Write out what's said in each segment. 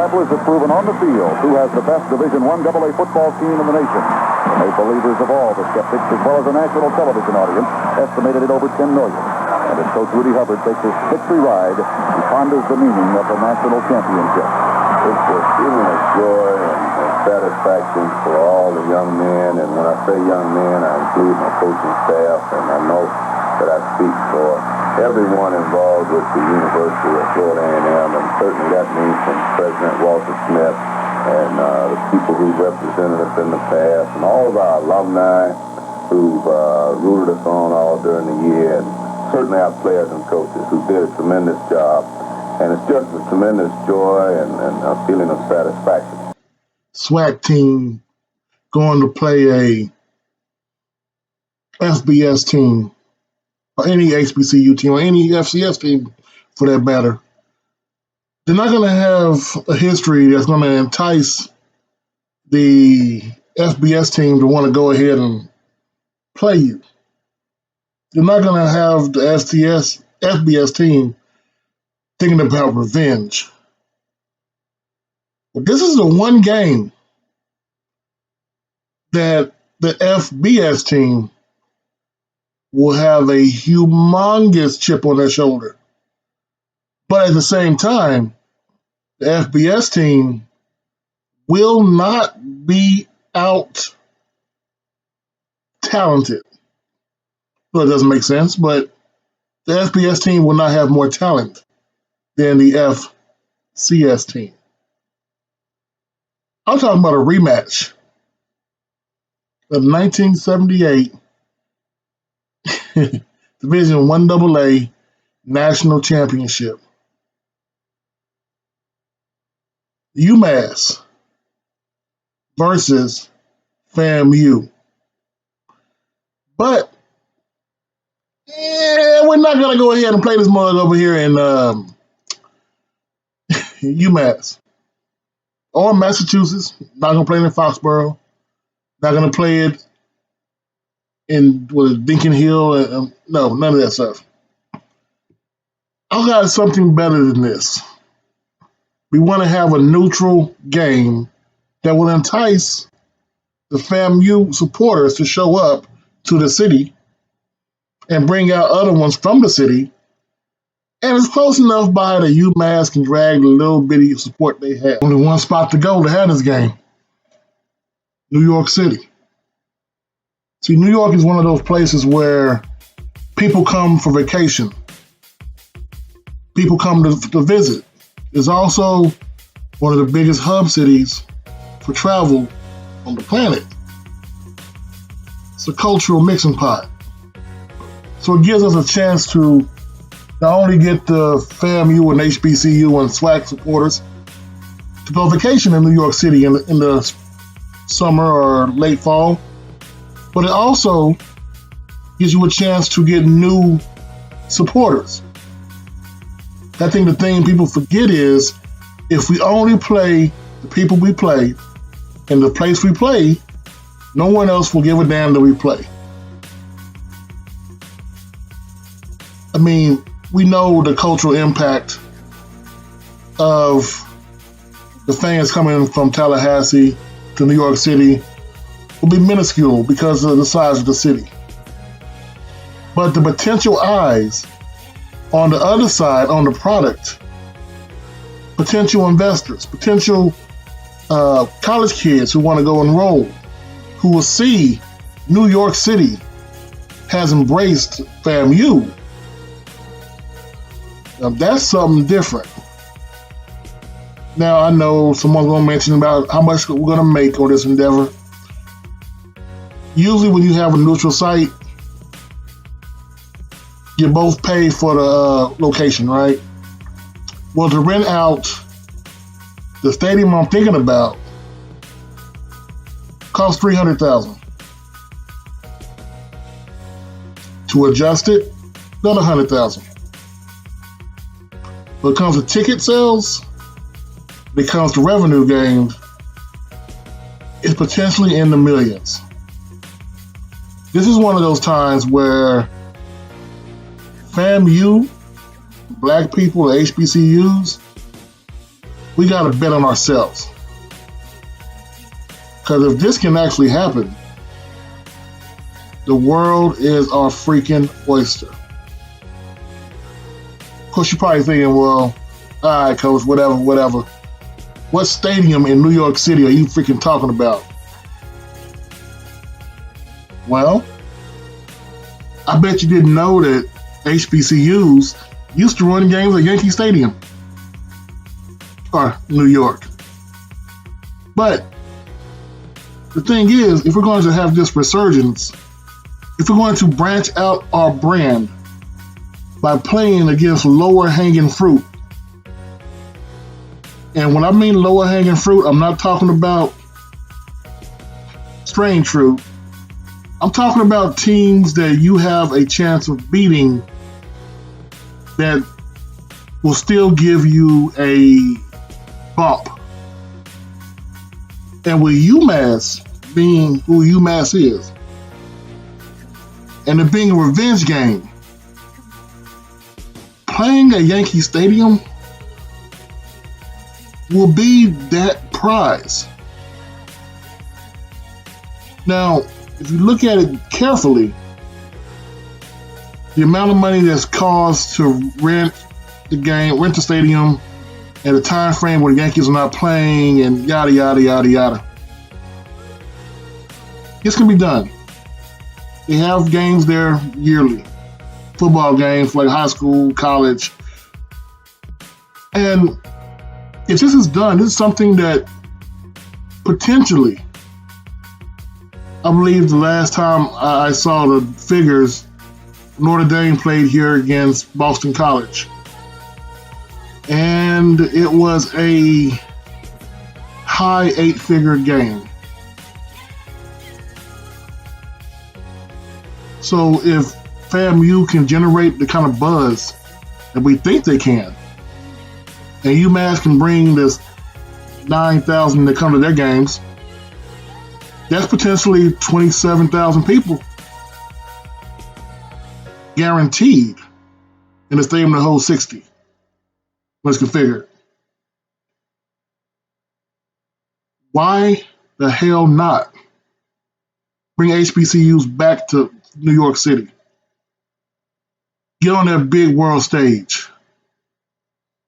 Gamblers have proven on the field who has the best Division I AA football team in the nation. The made believers of all the skeptics, as well as a national television audience, estimated at over 10 million. And as Coach Rudy Hubbard takes his victory ride, he ponders the meaning of the national championship. It's a feeling of joy and satisfaction for all the young men. And when I say young men, I include my coaching staff, and I know that I speak for everyone involved with the University of Florida A&M, and certainly that means from President Walter Smith and the people who represented us in the past, and all of our alumni who've rooted us on all during the year, and certainly our players and coaches who did a tremendous job. And it's just a tremendous joy and a feeling of satisfaction. SWAC team going to play a FBS team, or any HBCU team, or any FCS team for that matter. They're not going to have a history that's going to entice the FBS team to want to go ahead and play you. You're not going to have the FBS team thinking about revenge. But this is the one game that the FBS team will have a humongous chip on their shoulder. But at the same time, the FBS team will not be out talented. Well, it doesn't make sense, but the FBS team will not have more talent than the FCS team. I'm talking about a rematch of 1978 Division I AA National Championship. UMass versus FAMU. But we're not going to go ahead and play this mug over here in UMass or Massachusetts. Not going to play it in Foxborough. Not going to play it in Dinkin Hill. No, none of that stuff. I've got something better than this. We want to have a neutral game that will entice the FAMU supporters to show up to the city and bring out other ones from the city. And it's close enough by that UMass can drag the little bitty support they have. Only one spot to go to have this game. New York City. See, New York is one of those places where people come for vacation. People come to visit. It's also one of the biggest hub cities for travel on the planet. It's a cultural mixing pot. So it gives us a chance to not only get the FAMU and HBCU and SWAC supporters to go vacation in New York City in the summer or late fall, but it also gives you a chance to get new supporters. I think the thing people forget is if we only play the people we play in the place we play, no one else will give a damn that we play. I mean, we know the cultural impact of the fans coming from Tallahassee to New York City will be minuscule because of the size of the city. But the potential eyes on the other side, on the product, potential investors, potential college kids who want to go enroll, who will see New York City has embraced FAMU. Now, that's something different. Now, I know someone's going to mention about how much we're going to make on this endeavor. Usually when you have a neutral site, you both pay for the location, right? Well, to rent out the stadium I'm thinking about costs $300,000. To adjust it, another $100,000. When it comes to ticket sales, when it comes to revenue gained, it's potentially in the millions. This is one of those times where FAMU, black people, HBCUs, we got to bet on ourselves. Because if this can actually happen, the world is our freaking oyster. Of course, you're probably thinking, well, all right, coach, whatever. What stadium in New York City are you freaking talking about? Well, I bet you didn't know that HBCUs used to run games at Yankee Stadium or New York. But the thing is, if we're going to have this resurgence, if we're going to branch out our brand by playing against lower hanging fruit, and when I mean lower hanging fruit, I'm not talking about strange fruit. I'm talking about teams that you have a chance of beating that will still give you a bump. And with UMass being who UMass is, and it being a revenge game, playing at Yankee Stadium will be that prize. Now, if you look at it carefully, the amount of money that's cost to rent the stadium, and the time frame where the Yankees are not playing, and yada yada yada yada, this can be done. They have games there yearly, football games like high school, college, and if this is done, this is something that potentially, I believe the last time I saw the figures, Notre Dame played here against Boston College. And it was a high 8-figure game. So if FAMU can generate the kind of buzz that we think they can, and UMass can bring this 9,000 that come to their games, that's potentially 27,000 people guaranteed in the stadium to hold 60 when it's configured. Why the hell not bring HBCUs back to New York City? Get on that big world stage.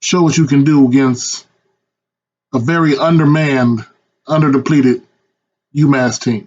Show what you can do against a very undermanned, underdepleted UMass team.